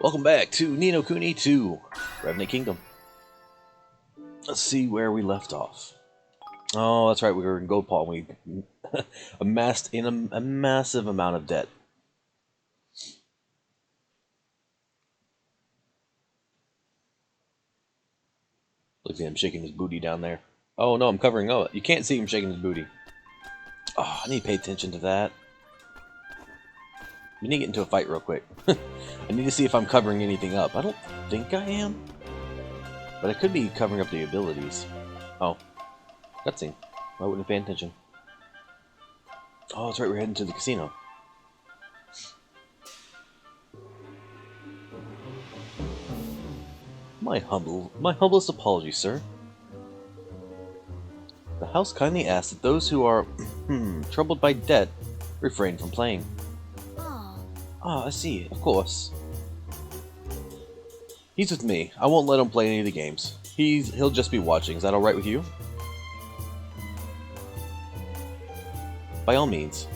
Welcome back to No Kuni 2, Revenant Kingdom. Let's see where we left off. Oh, that's right, we were in Gold Paul and we amassed in a massive amount of debt. Look at him shaking his booty down there. Oh no, I'm covering up. You can't see him shaking his booty. Oh, I need to pay attention to that. We need to get into a fight real quick. I need to see if I'm covering anything up. I don't think I am. But I could be covering up the abilities. Oh. Cutscene. Why wouldn't I pay attention? Oh, that's right, we're heading to the casino. My humblest apologies, sir. The house kindly asks that those who are troubled by debt refrain from playing. Ah, I see. Of course. He's with me. I won't let him play any of the games. He'll just be watching. Is that alright with you? By all means.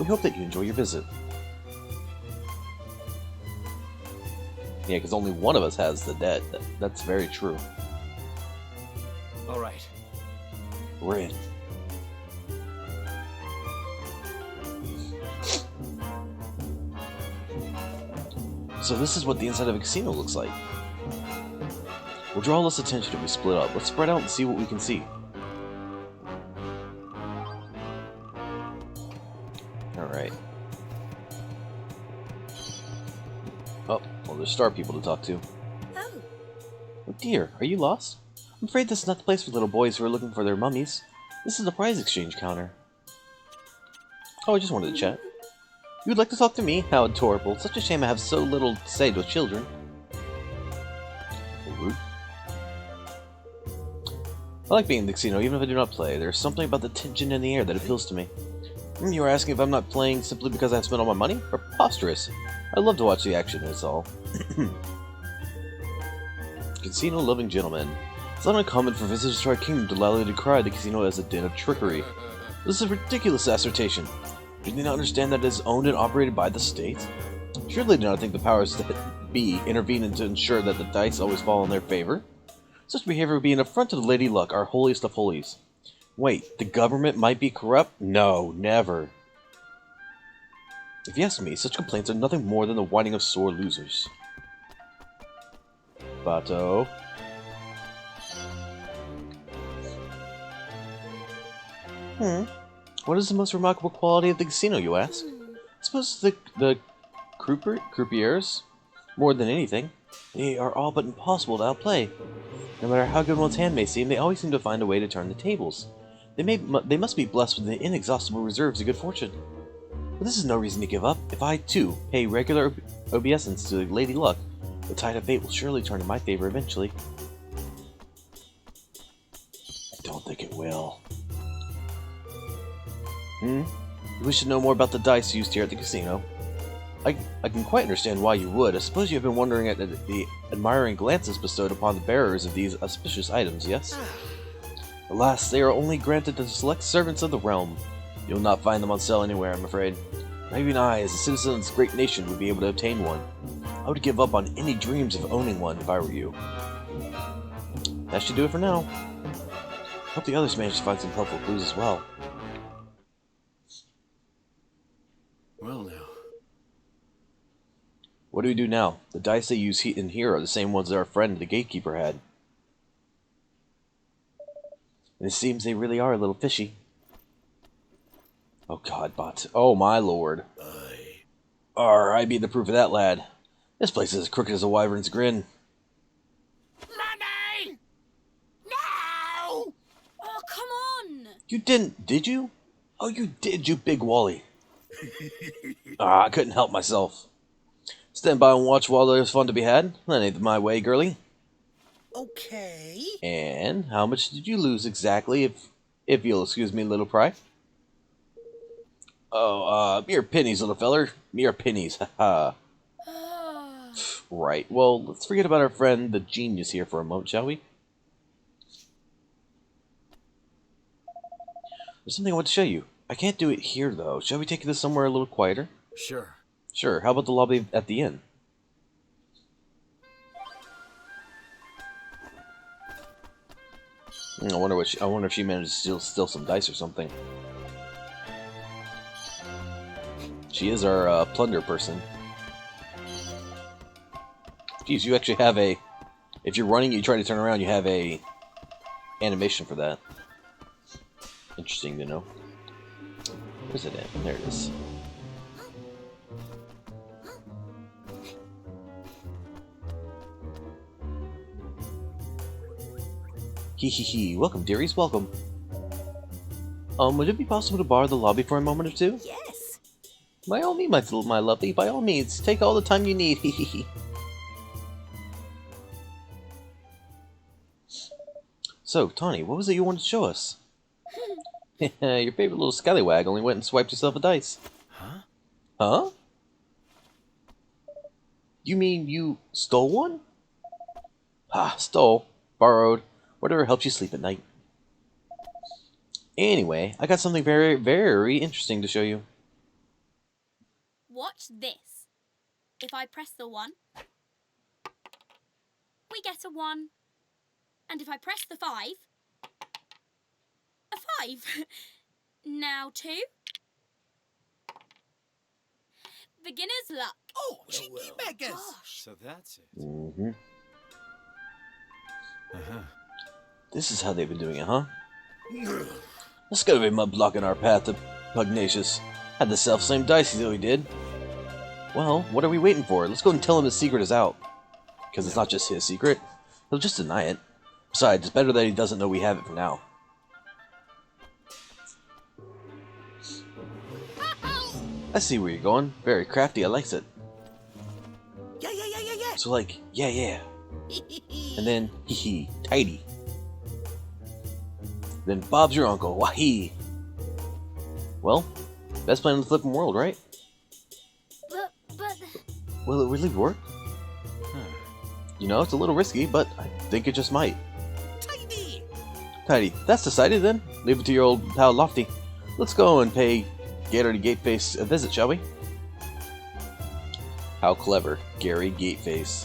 We hope that you enjoy your visit. Yeah, because only one of us has the debt. That's very true. Alright. We're in. So this is what the inside of a casino looks like. We'll draw less attention if we split up. Let's spread out and see what we can see. Alright. Oh, well there's star people to talk to. Oh dear, are you lost? I'm afraid this is not the place for little boys who are looking for their mummies. This is the prize exchange counter. Oh, I just wanted to chat. You would like to talk to me? How adorable. Such a shame I have so little to say to children. Rude. I like being in the casino, even if I do not play. There's something about the tension in the air that appeals to me. You are asking if I'm not playing simply because I've spent all my money? Preposterous. I love to watch the action, that's all. Casino-loving gentlemen. It's not uncommon for visitors to our kingdom to loudly decry the casino as a den of trickery. This is a ridiculous assertion. Do they not understand that it is owned and operated by the state? Surely they do not think the powers that be intervene to ensure that the dice always fall in their favor? Such behavior would be an affront to the Lady Luck, our holiest of holies. Wait, the government might be corrupt? No, never. If you ask me, such complaints are nothing more than the whining of sore losers. Bato. What is the most remarkable quality of the casino, you ask? I suppose the croupiers? More than anything. They are all but impossible to outplay. No matter how good one's hand may seem, they always seem to find a way to turn the tables. They must be blessed with the inexhaustible reserves of good fortune. But this is no reason to give up. If I, too, pay regular obeisance to Lady Luck, the tide of fate will surely turn in my favor eventually. I don't think it will. You wish to know more about the dice used here at the casino? I can quite understand why you would. I suppose you have been wondering at the admiring glances bestowed upon the bearers of these auspicious items, yes? Alas, they are only granted to select servants of the realm. You will not find them on sale anywhere, I'm afraid. Not even I, as a citizen of this great nation, would be able to obtain one. I would give up on any dreams of owning one if I were you. That should do it for now. Hope the others manage to find some helpful clues as well. Well now. What do we do now? The dice they use in here are the same ones that our friend the gatekeeper had. And it seems they really are a little fishy. Oh god, bot. Oh my lord. I be the proof of that, lad. This place is as crooked as a wyvern's grin. Money! No! Oh, come on! You didn't, did you? Oh, you did, you big Wally. I couldn't help myself. Stand by and watch while there's fun to be had. That ain't my way, girlie. Okay. And how much did you lose exactly, if you'll excuse me, little pry? Oh, mere pennies, little feller. Mere pennies, haha. Right, well, let's forget about our friend, the genius here for a moment, shall we? There's something I want to show you. I can't do it here, though. Shall we take this somewhere a little quieter? Sure. Sure, how about the lobby at the inn? I wonder I wonder if she managed to steal some dice or something. She is our plunder person. Geez, you actually have a... If you're running, you try to turn around, you have a animation for that. Interesting to know. Where's it at? There it is. Hee hee hee. Welcome, dearies. Welcome. Would it be possible to borrow the lobby for a moment or two? Yes. By all means, my lovely. By all means, take all the time you need. Hee hee hee. So, Tawny, what was it you wanted to show us? Your favorite little scallywag only went and swiped yourself a dice. Huh? Huh? You mean you stole one? Ah, stole, borrowed, whatever helps you sleep at night. Anyway, I got something very, very interesting to show you. Watch this. If I press the 1, we get a 1. And if I press the 5, a 5. Now 2. Beginner's luck. Oh, cheeky beggars. Gosh. So that's it. Mm-hmm. Uh-huh. This is how they've been doing it, huh? Let's go to mud blocking our path to Pugnacious. Had the self-same dice though he did. Well, what are we waiting for? Let's go and tell him his secret is out. Because it's not just his secret. He'll just deny it. Besides, it's better that he doesn't know we have it for now. I see where you're going. Very crafty, I likes it. Yeah. So like, yeah. And then, hee hee, tidy. Then Bob's your uncle, wahee. Well, best plan in the flippin' world, right? But... Will it really work? You know, it's a little risky, but I think it just might. Tidy. That's decided then. Leave it to your old pal Lofty. Let's go and pay Gary Gateface a visit, shall we? How clever, Gary Gateface.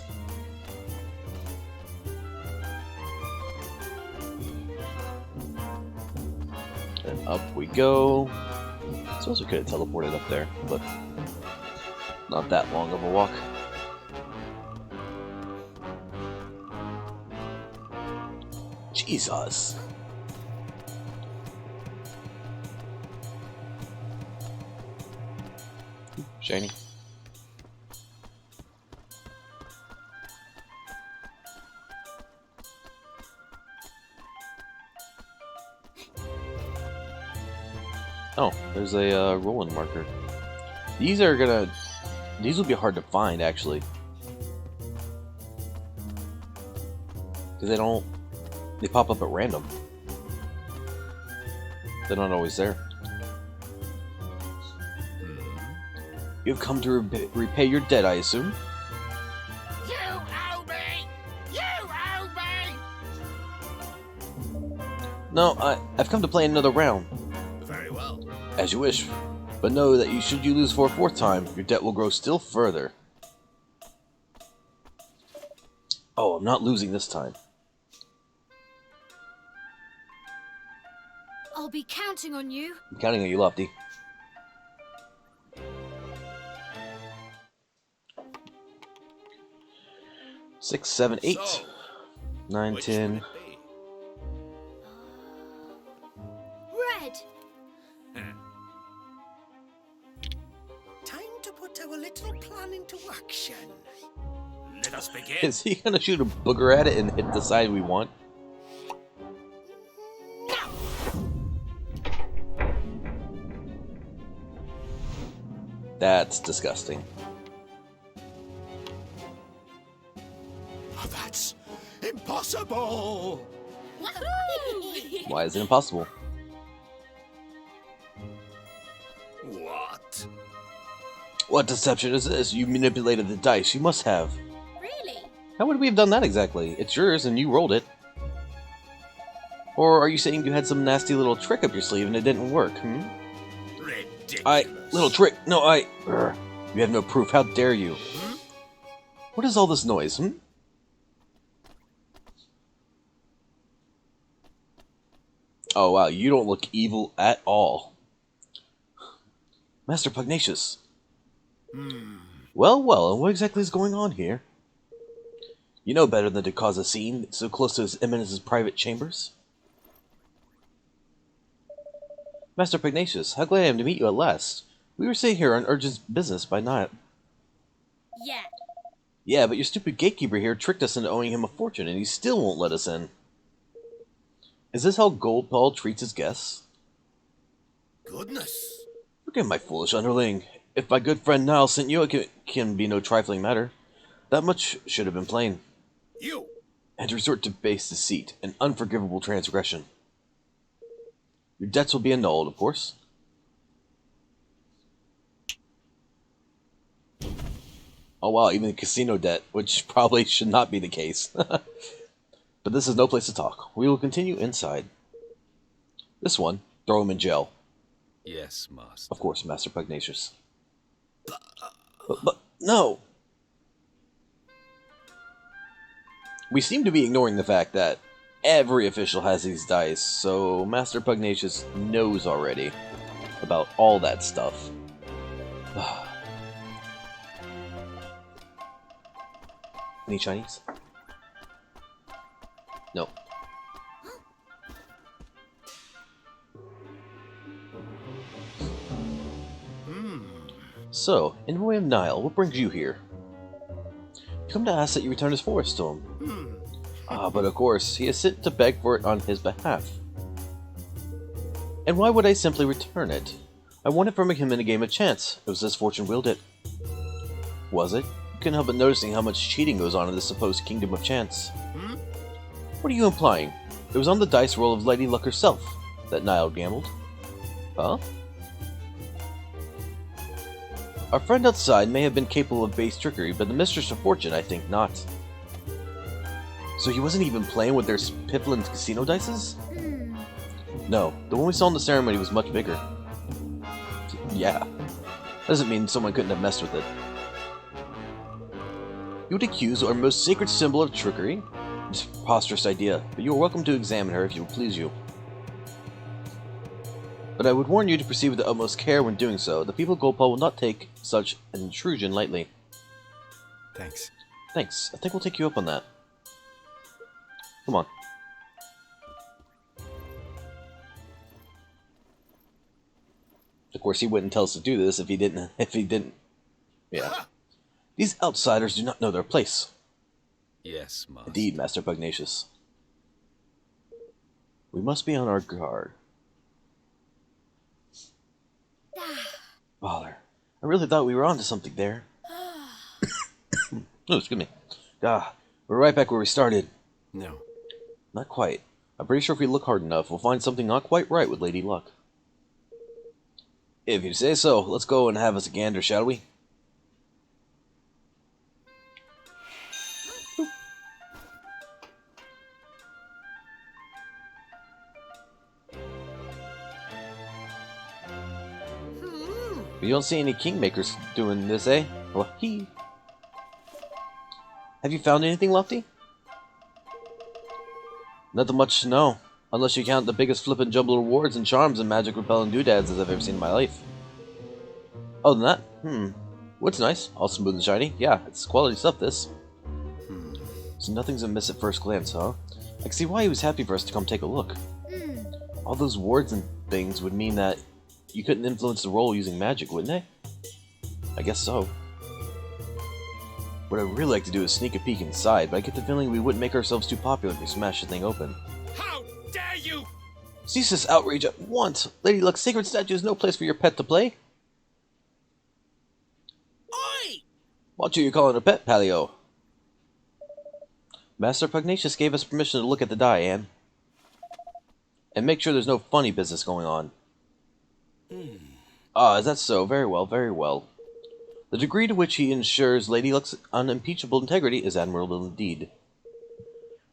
And up we go. I suppose we could have teleported up there, but not that long of a walk. Jesus. Shiny. Oh, there's a rolling marker. These will be hard to find actually, because they pop up at random. They're not always there. You've come to repay your debt, I assume? You owe me! You owe me! No, I've come to play another round. Very well. As you wish. But know that should you lose for a 4th time, your debt will grow still further. Oh, I'm not losing this time. I'll be counting on you. I'm counting on you, Lofty. Six, 7, 8, So, 9, which 10. would it be? Red. Time to put our little plan into action. Let us begin. Is he gonna shoot a booger at it and hit the side we want? That's disgusting. Oh, that's impossible. Why is it impossible? What? What deception is this? You manipulated the dice. You must have. Really? How would we have done that exactly? It's yours and you rolled it. Or are you saying you had some nasty little trick up your sleeve and it didn't work, Ridiculous. Little trick. No, Urgh. You have no proof. How dare you? What is all this noise, Oh wow, you don't look evil at all. Master Pugnacious. Well, well, and what exactly is going on here? You know better than to cause a scene so close to His Eminence's private chambers. Master Pugnacious, how glad I am to meet you at last. We were sitting here on urgent business by night. Yeah. Yeah, but your stupid gatekeeper here tricked us into owing him a fortune, and he still won't let us in. Is this how Gold Paul treats his guests? Goodness. Forgive my foolish underling. If my good friend Niall sent you, it can be no trifling matter. That much should have been plain. You. And to resort to base deceit, an unforgivable transgression. Your debts will be annulled, of course. Oh wow, even the casino debt, which probably should not be the case. But this is no place to talk. We will continue inside. This one, throw him in jail. Yes, master. Of course, Master Pugnacious. But no! We seem to be ignoring the fact that every official has these dice, so Master Pugnacious knows already about all that stuff. Any Chinese? No. So, in the way of Nile, what brings you here? Come to ask that you return his forest to him. But of course, he has sent to beg for it on his behalf. And why would I simply return it? I won it from him in a game of chance. It was his fortune willed it. Was it? You couldn't help but noticing how much cheating goes on in this supposed kingdom of chance. What are you implying? It was on the dice roll of Lady Luck herself that Nile gambled. Huh? Our friend outside may have been capable of base trickery, but the Mistress of Fortune, I think not. So he wasn't even playing with their piffling casino dices? No, the one we saw in the ceremony was much bigger. Yeah. Doesn't mean someone couldn't have messed with it. You would accuse our most sacred symbol of trickery? It's a preposterous idea, but you are welcome to examine her if it will please you. But I would warn you to proceed with the utmost care when doing so. The people of Goldpaw will not take such an intrusion lightly. Thanks. Thanks. I think we'll take you up on that. Come on. Of course, he wouldn't tell us to do this if he didn't. Yeah. These outsiders do not know their place. Yes, master. Indeed, Master Pugnacious. We must be on our guard. Bother. I really thought we were onto something there. Oh, excuse me. We're right back where we started. No. Not quite. I'm pretty sure if we look hard enough, we'll find something not quite right with Lady Luck. If you say so, let's go and have us a gander, shall we? You don't see any kingmakers doing this, eh? Well, Have you found anything, Lofty? Nothing much to know, unless you count the biggest flippin' jumble of rewards and charms and magic repellent doodads as I've ever seen in my life. Other than that, what's nice? All smooth and shiny? Yeah, it's quality stuff, this. So nothing's amiss at first glance, huh? I can see why he was happy for us to come take a look. All those wards and things would mean that you couldn't influence the roll using magic, wouldn't they? I guess so. What I'd really like to do is sneak a peek inside, but I get the feeling we wouldn't make ourselves too popular if we smashed the thing open. How dare you! Cease this outrage at once! Lady Luck's sacred statue is no place for your pet to play. Oi! Watch who you're calling a pet, Palio. Master Pugnacious gave us permission to look at the die, Anne. And make sure there's no funny business going on. Is that so? Very well, very well. The degree to which he ensures Lady Luck's unimpeachable integrity is admirable indeed.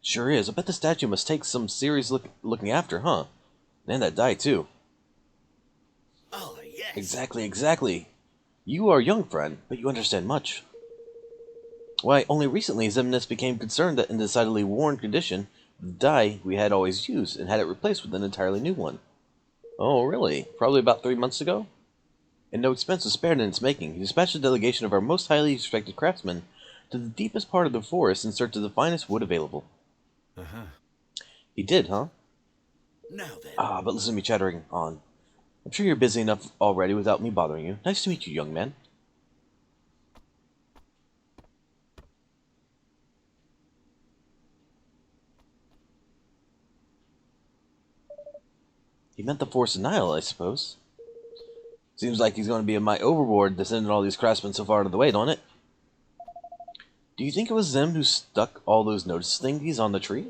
Sure is. I bet the statue must take some serious looking after, huh? And that die, too. Oh, yes. Exactly, exactly. You are young, friend, but you understand much. Why, only recently His Eminence became concerned that in decidedly worn condition, the die we had always used and had it replaced with an entirely new one. Oh, really? Probably about 3 months ago? And no expense was spared in its making. He dispatched a delegation of our most highly respected craftsmen to the deepest part of the forest in search of the finest wood available. He did, huh? Now then. Ah, but listen to me chattering on. I'm sure you're busy enough already without me bothering you. Nice to meet you, young man. He meant the Force of Nile, I suppose. Seems like he's going to be a mite overboard to sending all these craftsmen so far out of the way, don't it? Do you think it was them who stuck all those notice thingies on the tree?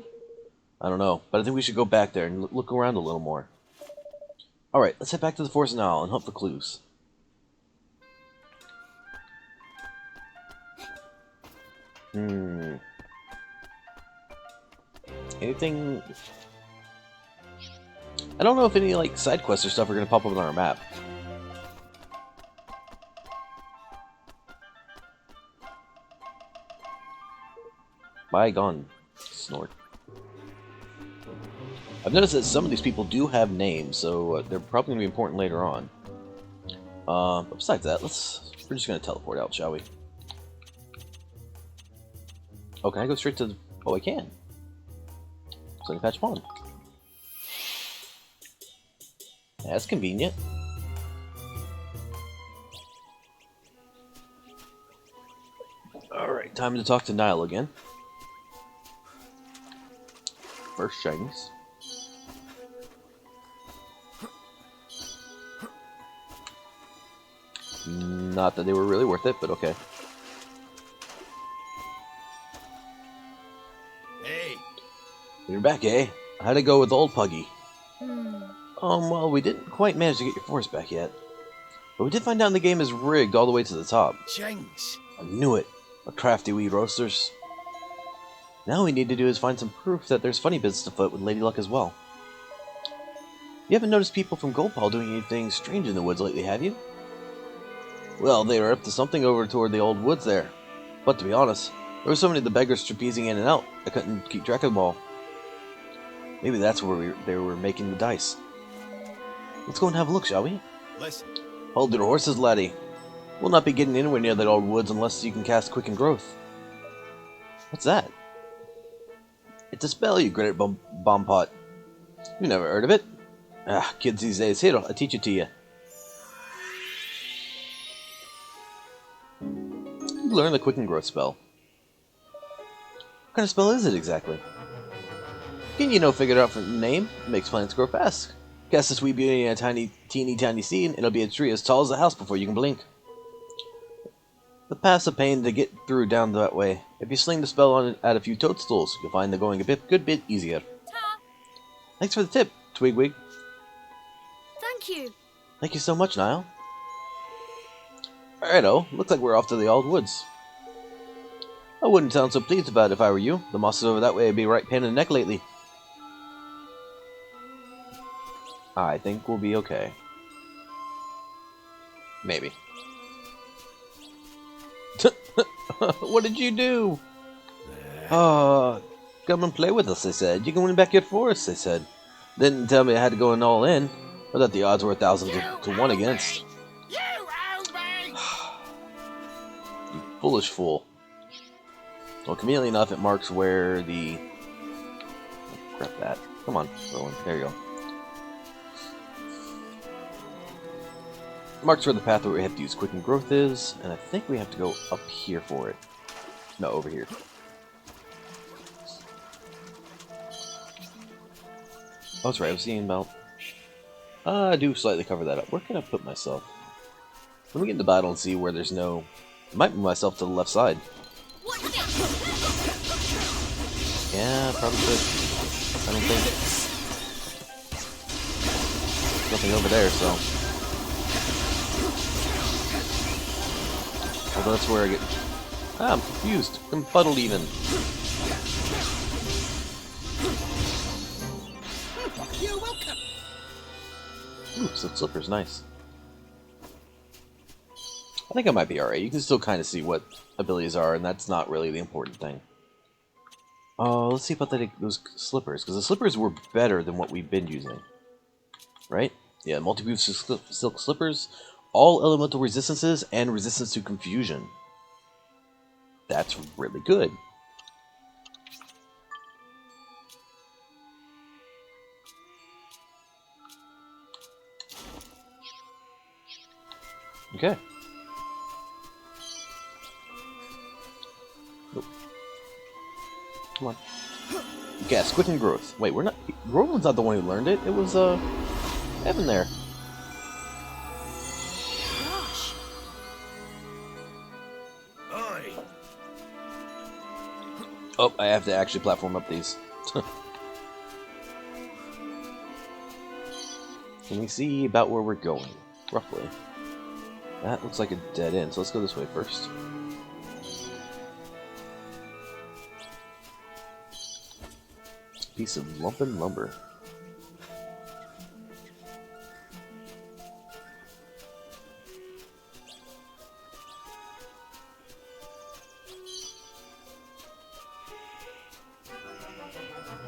I don't know, but I think we should go back there and look around a little more. Alright, let's head back to the Force of Nile and hunt for clues. Anything... I don't know if any, like, side quests or stuff are going to pop up on our map. Bygone. Snort. I've noticed that some of these people do have names, so they're probably going to be important later on. But besides that, we're just going to teleport out, shall we? Oh, can I go straight to the... Oh, I can. Sunny Patch Pond. That's convenient. Alright, time to talk to Nile again. First shinies. Not that they were really worth it, but okay. Hey. You're back, eh? How'd it go with old Puggy? Well, we didn't quite manage to get your force back yet. But we did find out the game is rigged all the way to the top. Jinx. I knew it. A crafty wee roasters. Now all we need to do is find some proof that there's funny business afoot with Lady Luck as well. You haven't noticed people from Goldpaw doing anything strange in the woods lately, have you? Well, they were up to something over toward the old woods there. But to be honest, there were so many of the beggars trapezing in and out, I couldn't keep track of them all. Maybe that's where they were making the dice. Let's go and have a look, shall we? Listen. Hold your horses, laddie. We'll not be getting anywhere near that old woods unless you can cast Quicken Growth. What's that? It's a spell, you great bomb pot. You never heard of it? Ah, kids these days. Here, I'll teach it to you. You learn the Quicken Growth spell. What kind of spell is it exactly? Can you figure it out from the name? It makes plants grow fast. Cast this wee beauty in a teeny seed, and it'll be a tree as tall as a house before you can blink. The path's a pain to get through down that way. If you sling the spell on it at a few toadstools, you'll find the going a good bit easier. Ta! Thanks for the tip, Twigwig. Thank you. Thank you so much, Niall. Alrighto, looks like we're off to the old woods. I wouldn't sound so pleased about it if I were you. The mosses over that way would be right pain in the neck lately. I think we'll be okay. Maybe. What did you do? Come and play with us, they said. You can win back your forest, they said. Didn't tell me I had to go in all in, or that the odds were 1,000 to 1 against. You owe me! You foolish fool. Well, conveniently enough, it marks where the... Grab that. Come on, Rowan. There you go. Marks where the path where we have to use Quicken Growth is, and I think we have to go up here for it. No, over here. Oh, that's right, I was seeing about... I do slightly cover that up. Where can I put myself? Let me get in the battle and see where there's no... I might move myself to the left side. What's this? Yeah, probably could. I don't think... There's nothing over there, so... Although that's where I get... Ah, I'm confused. Confuddled even. You're welcome. Ooh, so slipper's nice. I think I might be alright. You can still kind of see what abilities are, and that's not really the important thing. Let's see about those slippers, because the slippers were better than what we've been using. Right? Yeah, multi-move silk slippers, all elemental resistances, and resistance to confusion. That's really good. Okay. Nope. Come on. Yes, quicken growth. Wait, we're not... Roland's not the one who learned it. It was, Evan there. Gosh. Oi! Oh, I have to actually platform up these. Can we see about where we're going? Roughly. That looks like a dead end, so let's go this way first. Piece of lumpen lumber.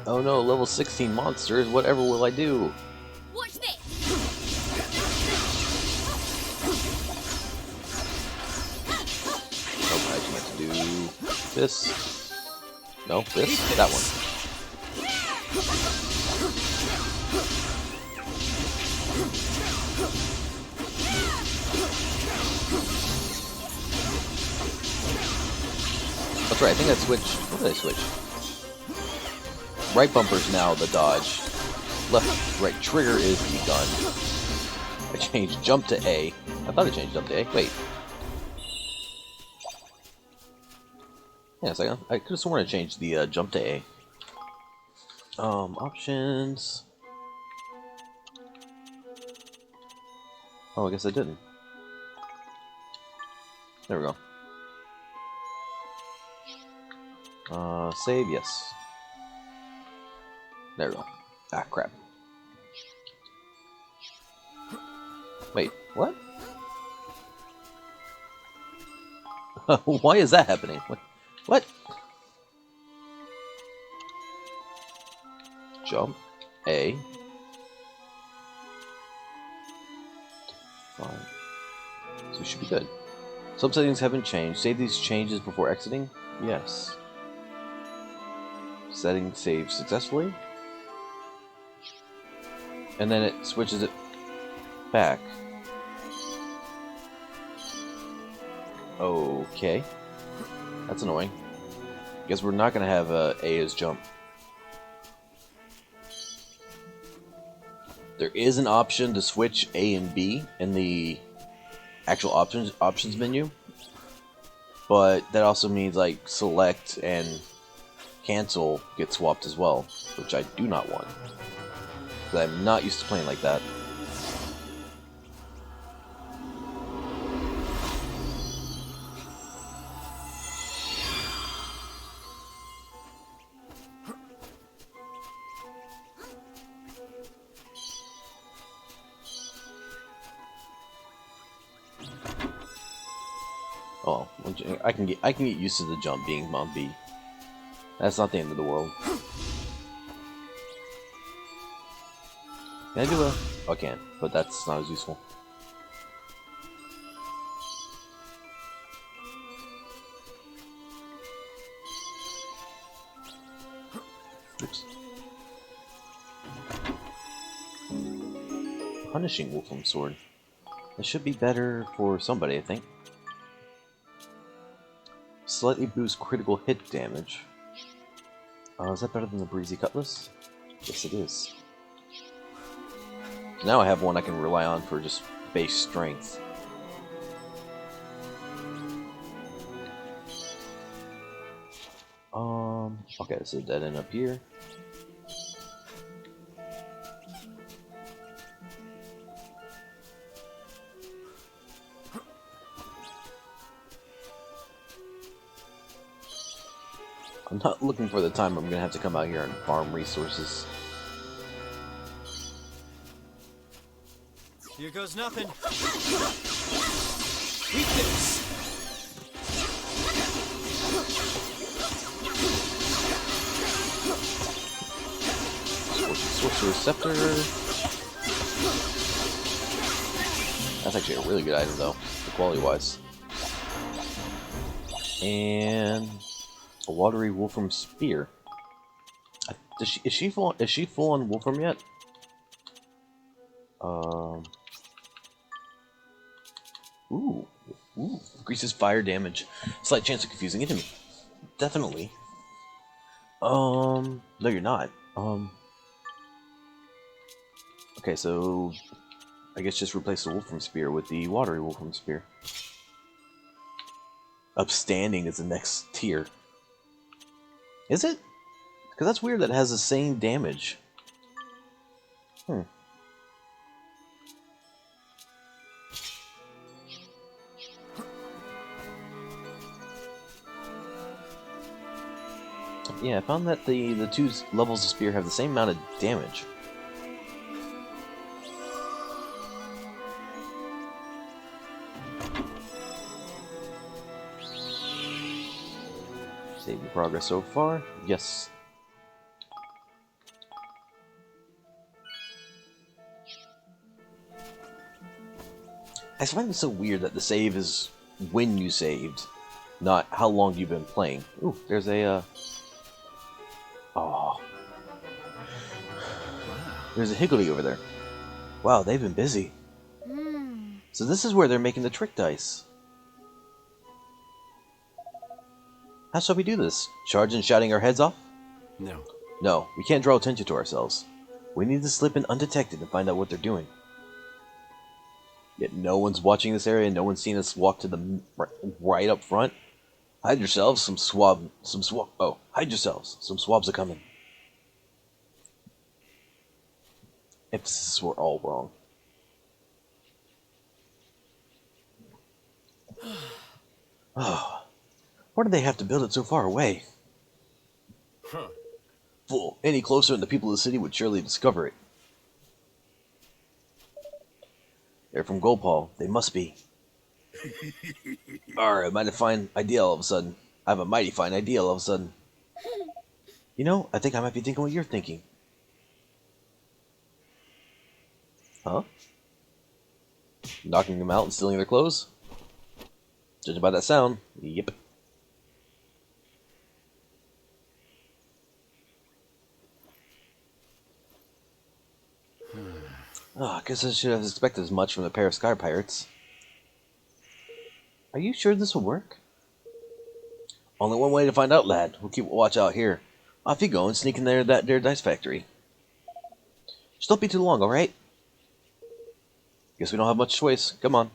Oh no, level 16 monsters, whatever will I do? Watch this. Oh, I just meant to do this. No, this? That one. That's right, I think I switched. What did I switch? Right bumper's now the dodge. Right trigger is the gun. I changed jump to A. I thought I changed jump to A. Wait. Yeah, it's like, I could have sworn I changed the jump to A. Options. Oh, I guess I didn't. There we go. Save, yes. There we go. Ah, crap. Wait, what? Why is that happening? What? Jump. A. Fine. So we should be good. Some settings haven't changed. Save these changes before exiting? Yes. Setting save successfully. And then it switches it back. Okay. That's annoying. Guess we're not going to have A as jump. There is an option to switch A and B in the actual options menu. But that also means like select and cancel get swapped as well, which I do not want. Because I'm not used to playing like that. Oh, I can get used to the jump being on B. That's not the end of the world. Can I do a... Oh, I can, but that's not as useful. Oops. Punishing Wolfram Sword. That should be better for somebody, I think. Slightly boost critical hit damage. Is that better than the Breezy Cutlass? Yes, it is. So now I have one I can rely on for just base strength. Okay, so a dead end up here. I'm not looking for the time I'm gonna have to come out here and farm resources. Here goes nothing. Weakness. Sorcerer's Scepter. That's actually a really good item, though, quality-wise. And a watery Wolfram Spear. Is she full on Wolfram yet? Ooh, increases fire damage. Slight chance of confusing enemy. Definitely. No, you're not. Okay, so I guess just replace the Wolfram Spear with the watery Wolfram Spear. Upstanding is the next tier. Is it? Because that's weird that it has the same damage. Yeah, I found that the two levels of spear have the same amount of damage. Saving progress so far? Yes. I find it so weird that the save is when you saved, not how long you've been playing. Ooh, there's a, oh. There's a Higgledy over there. Wow, they've been busy. So this is where they're making the trick dice. How shall we do this? Charge and shouting our heads off? No. No, we can't draw attention to ourselves. We need to slip in undetected and find out what they're doing. Yet no one's watching this area and no one's seen us walk to the right up front. Hide yourselves, hide yourselves, some swabs are coming. Emphasis were all wrong. Oh, why do they have to build it so far away? Fool, any closer and the people of the city would surely discover it. They're from Gopal, they must be. Alright, I have a fine idea all of a sudden. I have a mighty fine idea all of a sudden. You know, I think I might be thinking what you're thinking. Huh? Knocking them out and stealing their clothes? Judging by that sound, yep. Oh, I guess I should have expected as much from the pair of Sky Pirates. Are you sure this will work? Only one way to find out, lad. We'll keep a watch out here. Off you go and sneak in there that there dice factory. Just don't be too long, alright? Guess we don't have much choice. Come on.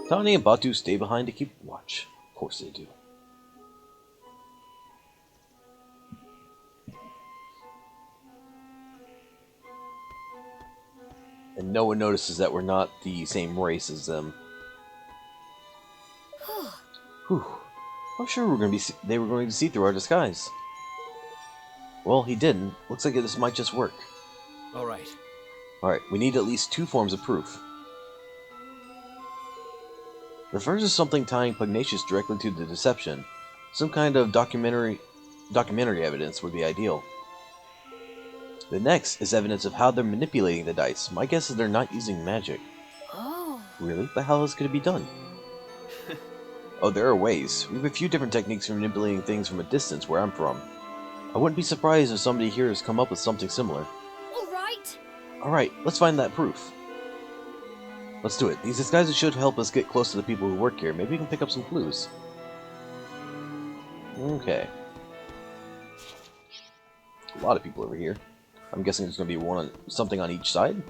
Tani and Batu stay behind to keep watch. Of course they do. And no one notices that we're not the same race as them. Whew. I'm sure they were going to see through our disguise. Well, he didn't. Looks like this might just work. Alright. Alright, we need at least two forms of proof. The first is something tying Pugnacious directly to the deception. Some kind of documentary evidence would be ideal. The next is evidence of how they're manipulating the dice. My guess is they're not using magic. Oh. Really? But how else could it be done? Oh, there are ways. We have a few different techniques for manipulating things from a distance where I'm from. I wouldn't be surprised if somebody here has come up with something similar. Alright. Alright, let's find that proof. Let's do it. These disguises should help us get close to the people who work here. Maybe we can pick up some clues. Okay. A lot of people over here. I'm guessing there's going to be something on each side.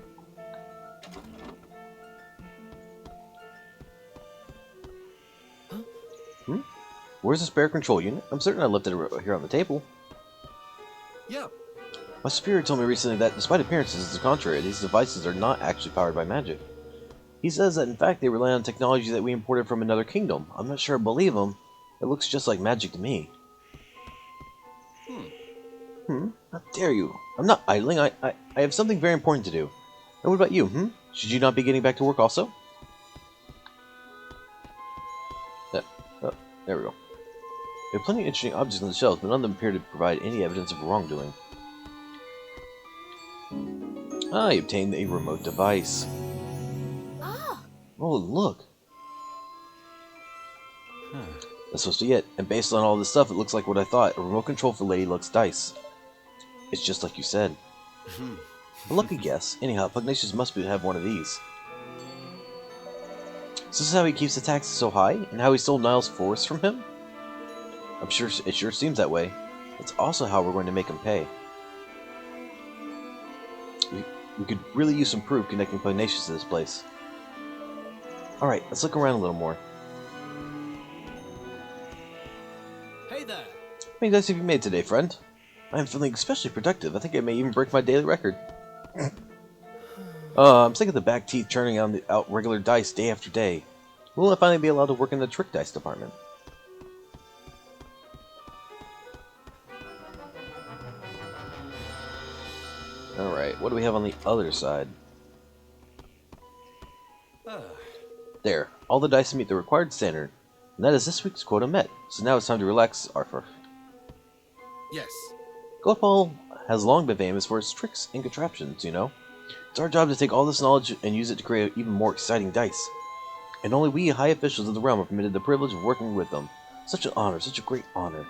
Where's the spare control unit? I'm certain I left it here on the table. Yeah. My superior told me recently that, despite appearances, it's the contrary. These devices are not actually powered by magic. He says that, in fact, they rely on technology that we imported from another kingdom. I'm not sure I believe him. It looks just like magic to me. How dare you? I'm not idling. I have something very important to do. And what about you, Should you not be getting back to work also? There we go. There are plenty of interesting objects on the shelves, but none of them appear to provide any evidence of wrongdoing. Ah, you obtained a remote device. Ah, Oh, look. Huh. That's supposed to be it. And based on all this stuff, it looks like what I thought. A remote control for Lady Luck's dice. It's just like you said. A lucky guess. Anyhow, Pugnacious must have one of these. So this is how he keeps the taxes so high? And how he stole Niles' forest from him? I'm sure it sure seems that way. It's also how we're going to make him pay. We could really use some proof connecting Pugnacious to this place. Alright, let's look around a little more. Hey there. How many dice have you made today, friend? I'm feeling especially productive. I think I may even break my daily record. I'm sick of the back teeth churning out regular dice day after day. Will I finally be allowed to work in the trick dice department? Alright, what do we have on the other side? There, all the dice meet the required standard, and that is this week's quota met. So now it's time to relax, Arthur. Yes. Glowpole has long been famous for its tricks and contraptions, you know. It's our job to take all this knowledge and use it to create even more exciting dice. And only we high officials of the realm are permitted the privilege of working with them. Such an honor, such a great honor.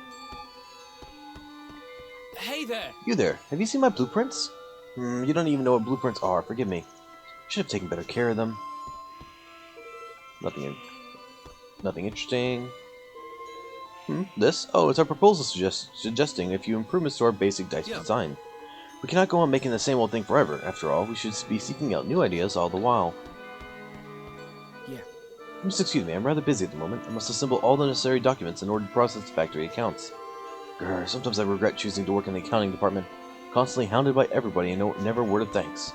Hey there. You there, have you seen my blueprints? You don't even know what blueprints are, forgive me. Should have taken better care of them. Nothing interesting. This? Oh, it's our proposal suggesting a few improvements to our basic dice design. We cannot go on making the same old thing forever. After all, we should be seeking out new ideas all the while. Yeah. Just excuse me, I'm rather busy at the moment. I must assemble all the necessary documents in order to process factory accounts. Grr, sometimes I regret choosing to work in the accounting department, constantly hounded by everybody and never a word of thanks.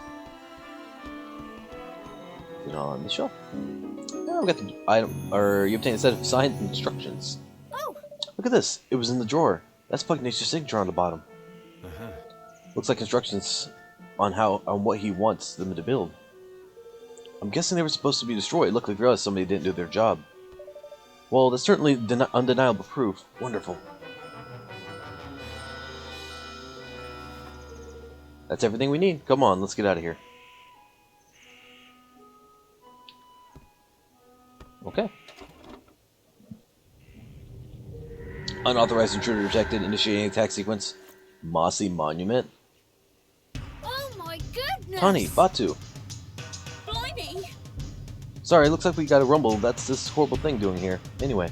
Put it on the shelf. Oh, we got the item, or you obtained a set of signed instructions. oh, Look at this. It was in the drawer. That's Pugnacious's signature on the bottom. Looks like instructions on what he wants them to build. I'm guessing they were supposed to be destroyed. Look, they realized somebody didn't do their job. Well, that's certainly undeniable proof. Wonderful. That's everything we need. Come on, let's get out of here. Okay. Unauthorized intruder detected. Initiating attack sequence. Mossy Monument. oh my goodness! Honey, Batu. Blimey! Sorry, looks like we got a rumble. That's this horrible thing doing here. Anyway.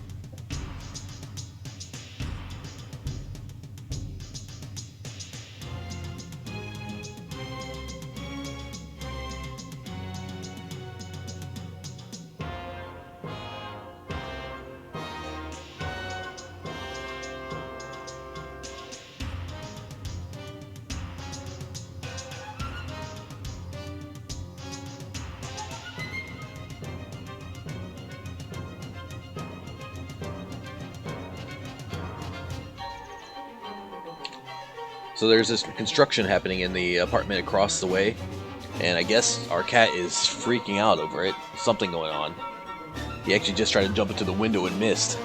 So there's this construction happening in the apartment across the way, and I guess our cat is freaking out over it. Something going on. He actually just tried to jump into the window and missed.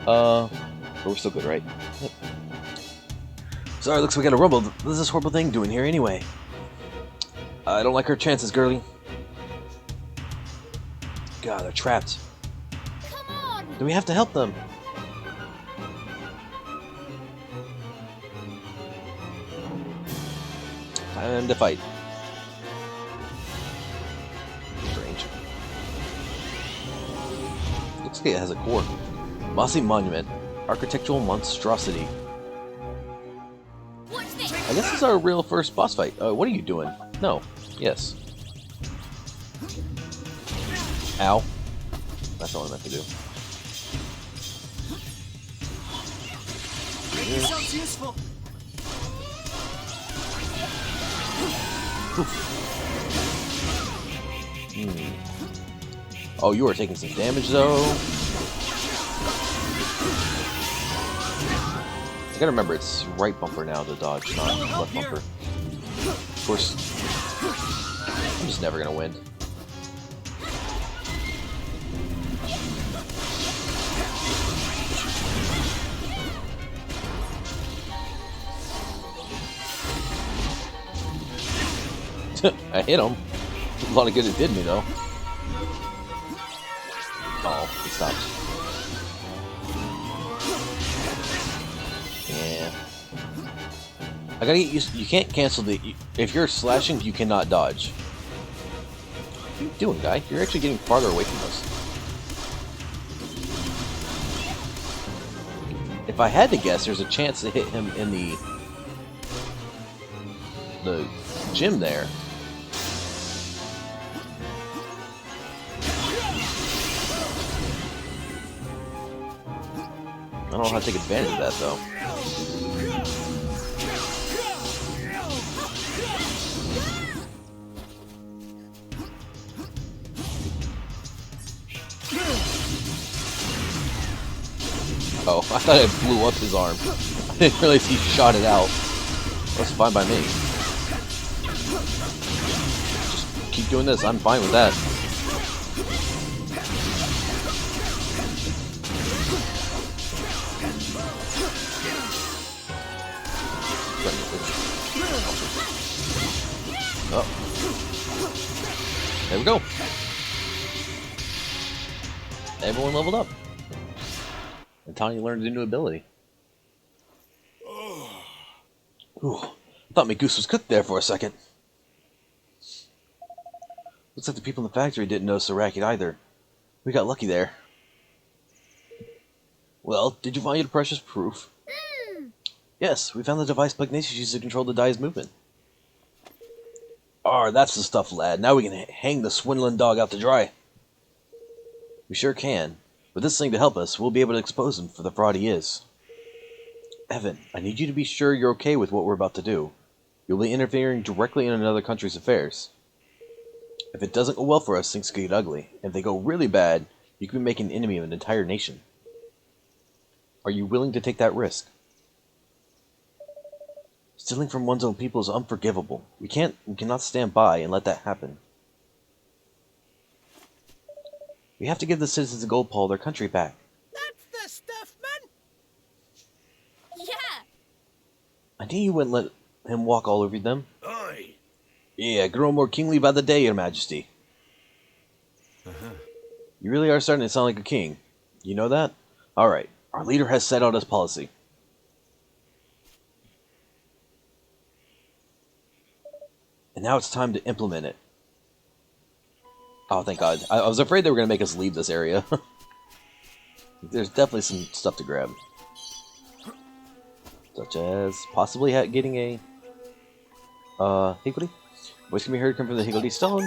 But we're still good, right? Yep. Sorry, looks like we got a rumble. What is this horrible thing doing here anyway? I don't like our chances, girlie. God, they're trapped. Come on! Then we have to help them. Time to fight. Strange. Looks like it has a core. Mossy Monument. Architectural monstrosity. What's this? I guess this is our real first boss fight. What are you doing? No. Yes. Ow. That's all I meant to do. Sounds useful. Oh, you are taking some damage, though. I gotta remember, it's right bumper now to dodge, not left bumper. Of course, I'm just never gonna win. I hit him. A lot of good it did me, though. Oh, it stopped. Yeah. I gotta get used. You can't cancel the. If you're slashing, you cannot dodge. What are you doing, guy? You're actually getting farther away from us. If I had to guess, there's a chance to hit him in the gym there. I don't know how to take advantage of that, though. Oh, I thought I blew up his arm. I didn't realize he shot it out. That's fine by me. Just keep doing this, I'm fine with that. Oh. There we go. Everyone leveled up. And Tanya learned a new ability. Ooh, I thought my goose was cooked there for a second. Looks like the people in the factory didn't notice the racket either. We got lucky there. Well, did you find your precious proof? Yes, we found the device Pugnacious used to control the dye's movement. That's the stuff, lad. Now we can hang the swindling dog out to dry. We sure can. With this thing to help us, we'll be able to expose him for the fraud he is. Evan, I need you to be sure you're okay with what we're about to do. You'll be interfering directly in another country's affairs. If it doesn't go well for us, things could get ugly. If they go really bad, you could be making an enemy of an entire nation. Are you willing to take that risk? Stealing from one's own people is unforgivable. We cannot stand by and let that happen. We have to give the citizens of Goldpaul their country back. That's the stuff, man. Yeah. I knew you wouldn't let him walk all over them. Aye. Yeah, grow more kingly by the day, Your Majesty. You really are starting to sound like a king. You know that? Alright, our leader has set out his policy. And now it's time to implement it. Oh, thank God. I was afraid they were going to make us leave this area. There's definitely some stuff to grab. Such as possibly getting a Higgledy? Voice can be heard come from the Higgledy Stone.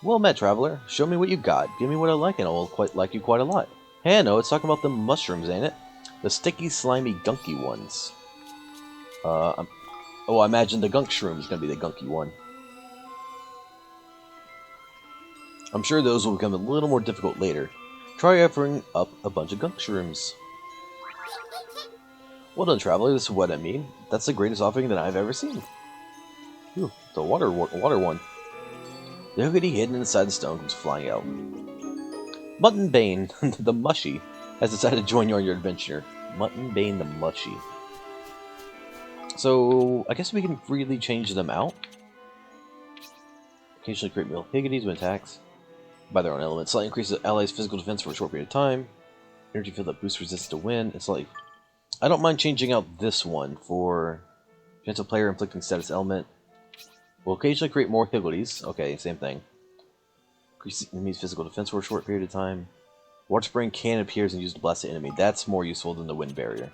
Well met, traveler. Show me what you got. Give me what I like and I will like you quite a lot. Hey, I know, it's talking about the mushrooms, ain't it? The sticky, slimy, gunky ones. I imagine the gunk shroom is going to be the gunky one. I'm sure those will become a little more difficult later. Try offering up a bunch of gunk shrooms. Well done, traveler. This is what I mean. That's the greatest offering that I've ever seen. Ooh, the water one. The Higgledy hidden inside the stone comes flying out. Mutton Bane, the Mushy, has decided to join you on your adventure. Mutton Bane the Mushy. So, I guess we can freely change them out. Occasionally create real Higgledies when attacks by their own element. Slightly increases the allies' physical defense for a short period of time. Energy field that boosts resistance to wind. It's like, I don't mind changing out this one for gentle player inflicting status element. We'll occasionally create more Higgledies. Okay, same thing. Increase enemy's physical defense for a short period of time. Water spraying can appears and used to blast the enemy. That's more useful than the wind barrier.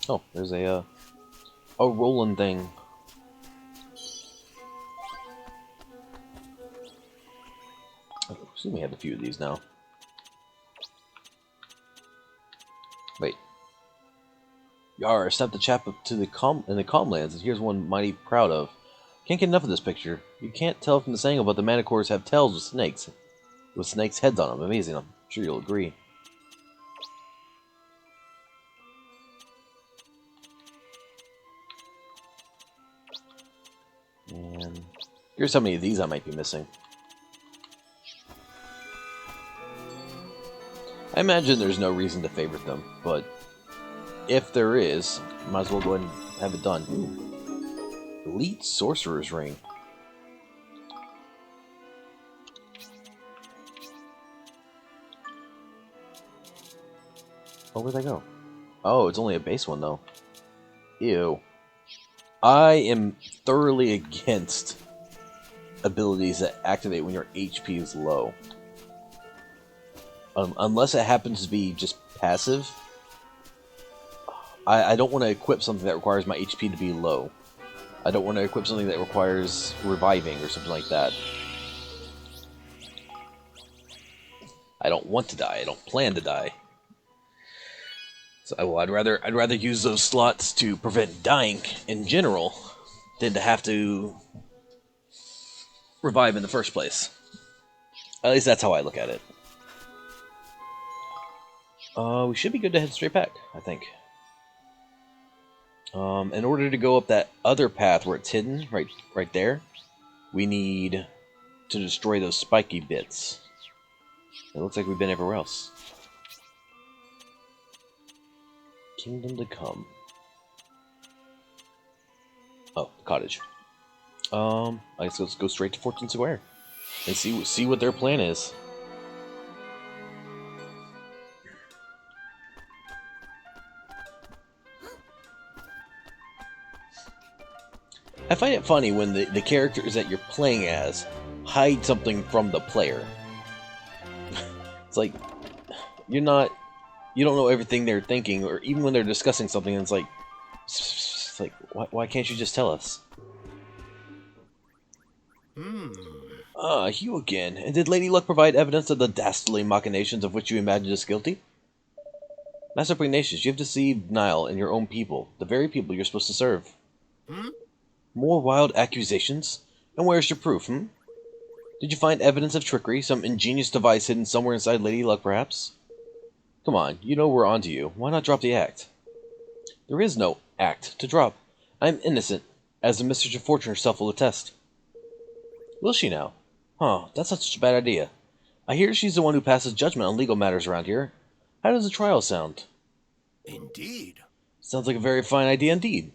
Oh, there's a rolling thing. I assume we have a few of these now. Wait. Yar, step the chap up to the in the Calmlands, and here's one mighty proud of. Can't get enough of this picture. You can't tell from this angle, but the Manticores have tails with snakes' heads on them. Amazing. I'm sure you'll agree. And here's how many of these I might be missing. I imagine there's no reason to favorite them, but if there is, might as well go ahead and have it done. Ooh. Elite Sorcerer's Ring. Oh, where'd that go? Oh, it's only a base one, though. Ew. I am thoroughly against abilities that activate when your HP is low. Unless it happens to be just passive. I don't want to equip something that requires my HP to be low. I don't want to equip something that requires reviving or something like that. I don't want to die. I don't plan to die. So I'd rather use those slots to prevent dying in general than to have to revive in the first place. At least that's how I look at it. We should be good to head straight back, I think. In order to go up that other path where it's hidden, right there, we need to destroy those spiky bits. It looks like we've been everywhere else. Kingdom to come. Oh, cottage. I guess let's go straight to Fortune Square and see what their plan is. I find it funny when the characters that you're playing as hide something from the player. It's like you don't know everything they're thinking, or even when they're discussing something, it's like why can't you just tell us? Ah, you again. And did Lady Luck provide evidence of the dastardly machinations of which you imagined us guilty? Master Pugnacious, you have deceived Nile and your own people, the very people you're supposed to serve. More wild accusations? And where's your proof, Did you find evidence of trickery, some ingenious device hidden somewhere inside Lady Luck, perhaps? Come on, you know we're onto you. Why not drop the act? There is no act to drop. I'm innocent, as the Mistress of Fortune herself will attest. Will she now? Huh, that's not such a bad idea. I hear she's the one who passes judgment on legal matters around here. How does the trial sound? Indeed. Sounds like a very fine idea indeed.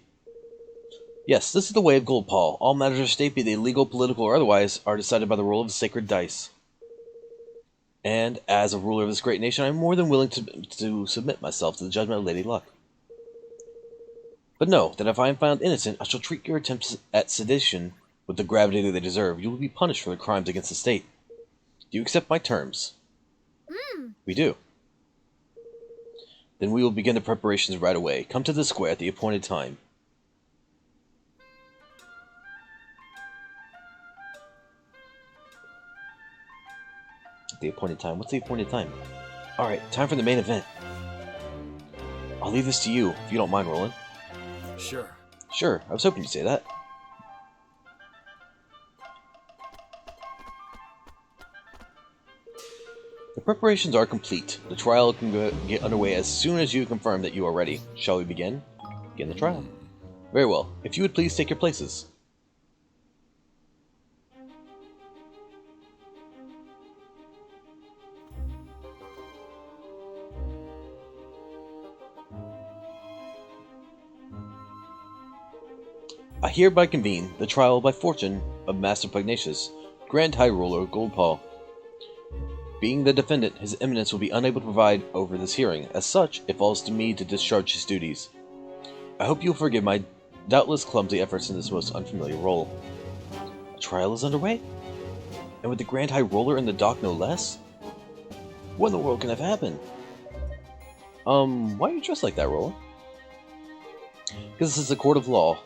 Yes, this is the way of Gold Paul. All matters of state, be they legal, political, or otherwise, are decided by the roll of the sacred dice. And, as a ruler of this great nation, I am more than willing to submit myself to the judgment of Lady Luck. But know that if I am found innocent, I shall treat your attempts at sedition with the gravity that they deserve. You will be punished for the crimes against the state. Do you accept my terms? We do. Then we will begin the preparations right away. Come to the square at the appointed time. The appointed time? What's the appointed time? Alright, time for the main event. I'll leave this to you, if you don't mind, Roland. Sure. Sure, I was hoping you'd say that. The preparations are complete. The trial can get underway as soon as you confirm that you are ready. Shall we begin? Begin the trial. Very well. If you would please take your places. I hereby convene the trial by fortune of Master Pugnacious, Grand High Ruler Gold Paul. Being the defendant, His Eminence will be unable to provide over this hearing. As such, it falls to me to discharge his duties. I hope you'll forgive my doubtless clumsy efforts in this most unfamiliar role. The trial is underway? And with the Grand High Ruler in the dock no less? What in the world can have happened? Why are you dressed like that, Roland? Because this is a court of law.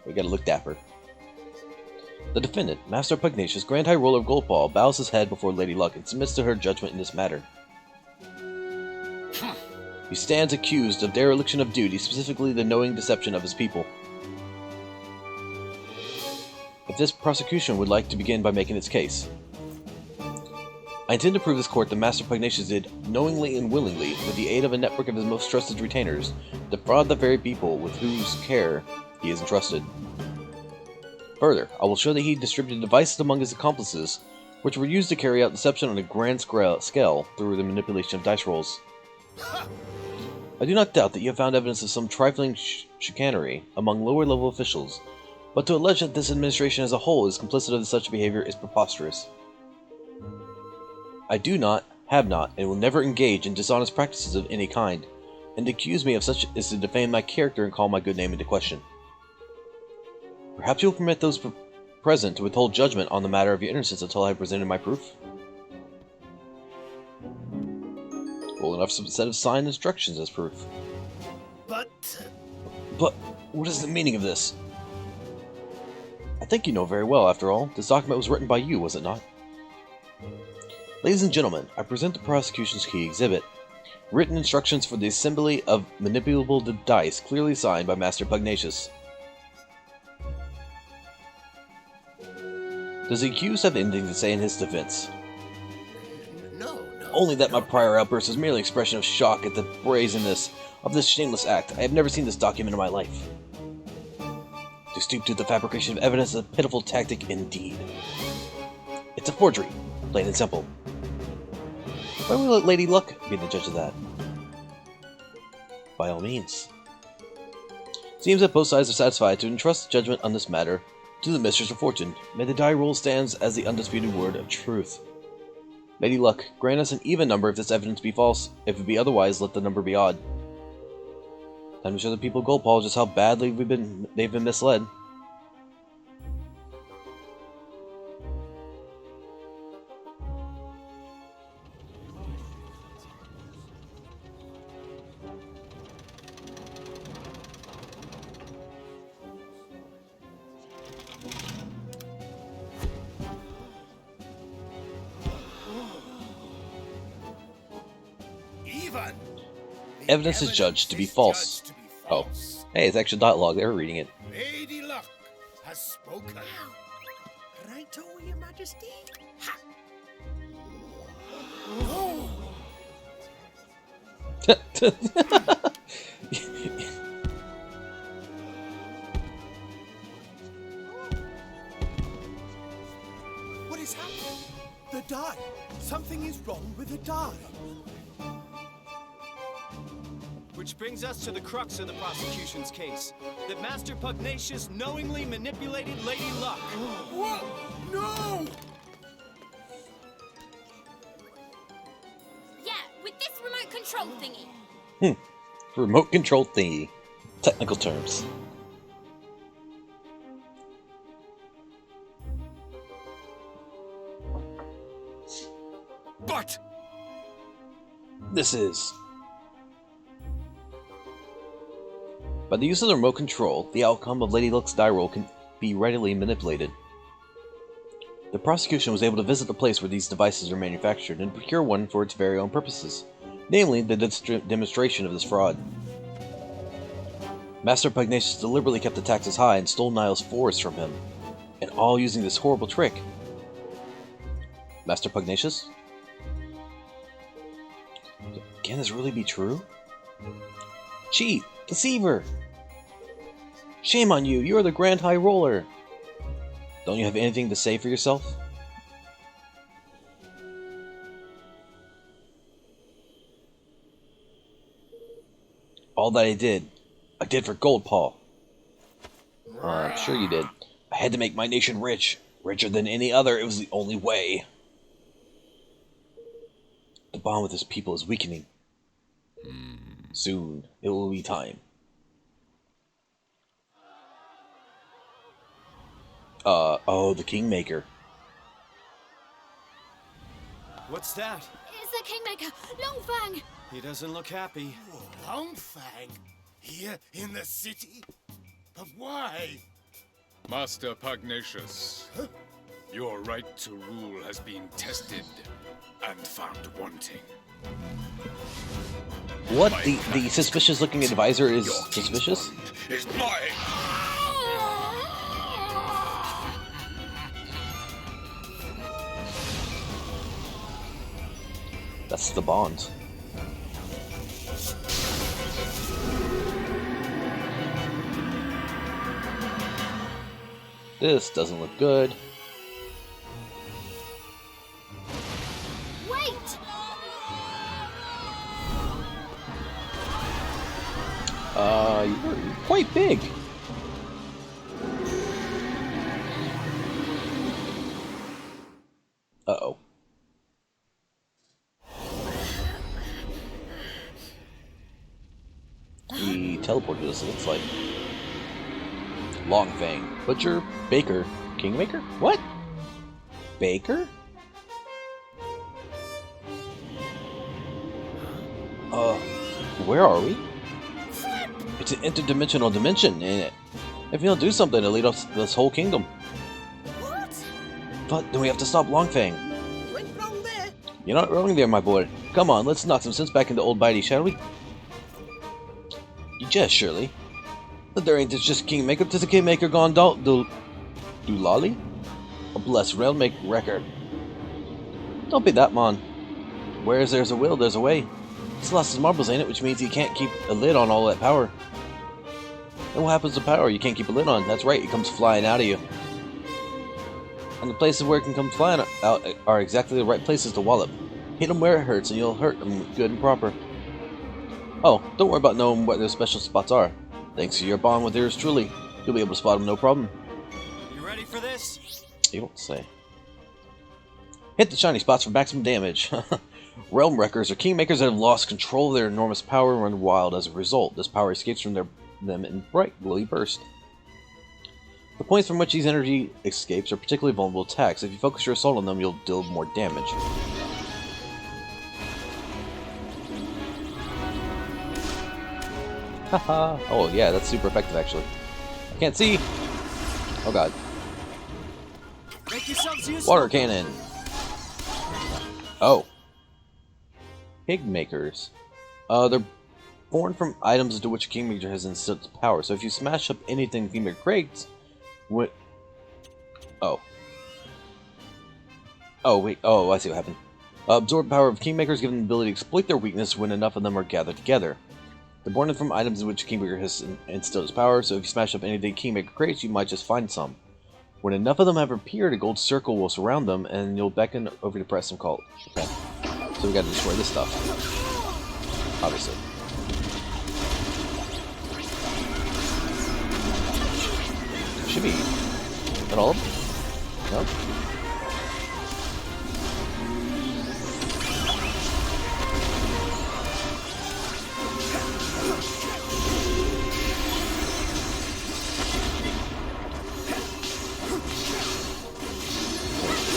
We gotta look dapper. The defendant, Master Pugnacious, Grand High Ruler of Gold Paul, bows his head before Lady Luck and submits to her judgment in this matter. He stands accused of dereliction of duty, specifically the knowing deception of his people. If this prosecution would like to begin by making its case. I intend to prove this court that Master Pugnacious did, knowingly and willingly, with the aid of a network of his most trusted retainers, defraud the very people with whose care he is entrusted. Further, I will show that he distributed devices among his accomplices, which were used to carry out deception on a grand scale through the manipulation of dice rolls. I do not doubt that you have found evidence of some trifling chicanery among lower-level officials, but to allege that this administration as a whole is complicit of such behavior is preposterous. I do not, have not, and will never engage in dishonest practices of any kind, and to accuse me of such is to defame my character and call my good name into question. Perhaps you will permit those present to withhold judgment on the matter of your innocence until I have presented my proof? Well, enough set of signed instructions as proof. But What is the meaning of this? I think you know very well, after all. This document was written by you, was it not? Ladies and gentlemen, I present the prosecution's key exhibit. Written instructions for the assembly of manipulable dice, clearly signed by Master Pugnacious. Does the accused have anything to say in his defense? no. Only that my prior outburst was merely an expression of shock at the brazenness of this shameless act. I have never seen this document in my life. To stoop to the fabrication of evidence is a pitiful tactic indeed. It's a forgery, plain and simple. Why will let Lady Luck be the judge of that? By all means. Seems that both sides are satisfied to entrust judgment on this matter to the Mistress of Fortune. May the die roll stands as the undisputed word of truth. Lady Luck, grant us an even number if this evidence be false. If it be otherwise, let the number be odd. Time to show the people of Goldpaul just how badly they've been misled. Even Evidence is judged to be false. Oh. Hey, it's actual dialogue. They were reading it. Lady Luck has spoken. Right, Your Majesty? Ha! Oh. What is happening? The die. Something is wrong with the die. Which brings us to the crux of the prosecution's case. That Master Pugnacious knowingly manipulated Lady Luck. What? No! Yeah, with this remote control thingy. Remote control thingy. Technical terms. But This is... By the use of the remote control, the outcome of Lady Luck's die roll can be readily manipulated. The prosecution was able to visit the place where these devices are manufactured and procure one for its very own purposes, namely the demonstration of this fraud. Master Pugnacious deliberately kept the taxes high and stole Niall's forest from him, and all using this horrible trick. Master Pugnacious? Can this really be true? Cheat! Deceiver! Shame on you! You are the Grand High Roller! Don't you have anything to say for yourself? All that I did for Goldpaw. I'm sure you did. I had to make my nation rich. Richer than any other. It was the only way. The bond with his people is weakening. Soon, it will be time. Oh, the Kingmaker. What's that? It's the Kingmaker, Longfang. He doesn't look happy. Longfang? Here in the city? But why? Master Pugnacious, your right to rule has been tested and found wanting. What? The suspicious-looking advisor is suspicious? Is mine. That's the bond. This doesn't look good. quite big. Uh-oh. He teleported us, it looks like. Longfang. Butcher. Baker. Kingmaker? What? Baker? Where are we? It's an interdimensional dimension, ain't it? If we don't do something, it'll lead us to this whole kingdom. What? But then we have to stop Longfang. Went wrong there. You're not wrong there, my boy. Come on, let's knock some sense back into old Bitey, shall we? You jest, surely. But there ain't just Kingmaker, tis a Kingmaker gone do-lolly? A blessed realm make record. Don't be that, mon. Where's there's a will, there's a way. He's lost his marbles, ain't it? Which means he can't keep a lid on all that power. And what happens to power you can't keep a lid on? That's right, it comes flying out of you. And the places where it can come flying out are exactly the right places to wallop. Hit them where it hurts and you'll hurt them good and proper. Oh, don't worry about knowing what those special spots are. Thanks to your bond with yours truly, you'll be able to spot them no problem. You ready for this? You don't say. Hit the shiny spots for maximum damage. Realm Wreckers are Kingmakers that have lost control of their enormous power and run wild as a result. This power escapes from them in bright, glowy bursts. The points from which these energy escapes are particularly vulnerable to attacks. If you focus your assault on them, you'll deal more damage. Haha. Oh yeah, that's super effective actually. I can't see! Oh god. Make yourselves useful. Water cannon! Oh. Kingmakers. They're born from items into which a Kingmaker has instilled power. So if you smash up anything the Kingmaker creates, what? Oh. Oh wait. Oh, I see what happened. Absorb power of Kingmakers, given the ability to exploit their weakness when enough of them are gathered together. They're born from items in which Kingmaker has instilled his power. So if you smash up anything Kingmaker creates, you might just find some. When enough of them have appeared, a gold circle will surround them, and you'll beckon over to press and call. Okay. So we gotta destroy this stuff. Obviously. Should be. Is that all of them? No?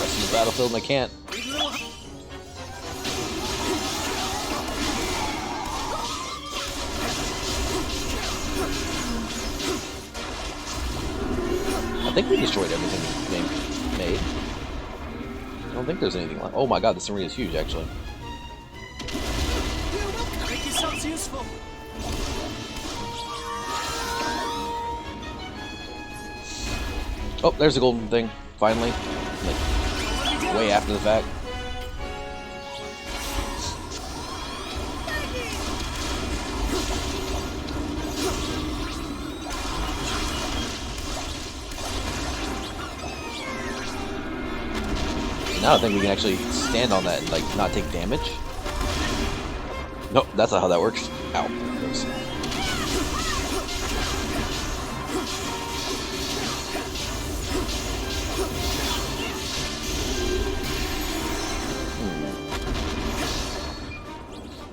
Rest of the battlefield and I can't. I think we destroyed everything being made. I don't think there's anything left. Oh my god, this arena is huge, actually. Make yourselves useful. Oh, there's the golden thing. Finally. Like, way after the fact. Now I think we can actually stand on that and like not take damage. Nope, that's not how that works. Ow. There it goes.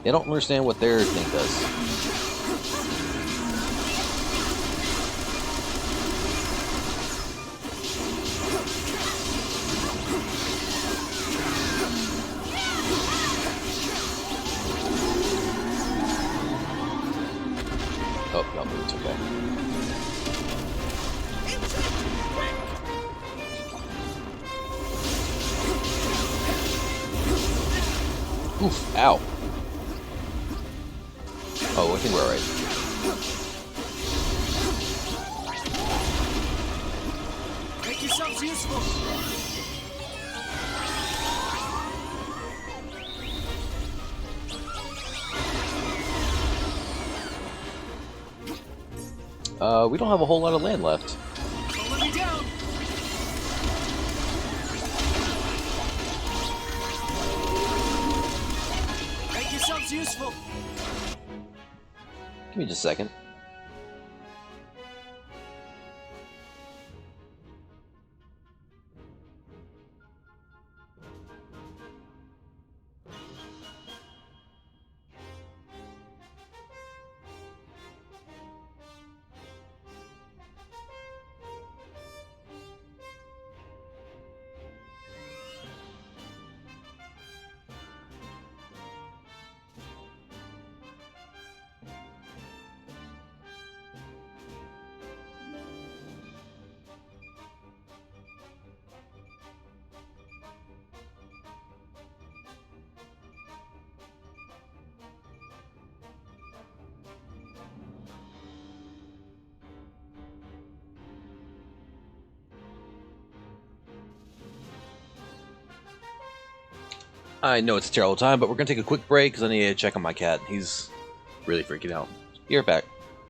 I don't understand what their thing does. Oh, no, it's okay. Oof, ow. Oh, I think we're alright. Make yourselves useful. We don't have a whole lot of land left. Don't let me down. Make yourselves useful. Give me just a second. I know it's a terrible time, but we're gonna take a quick break because I need to check on my cat. He's really freaking out. Be right back.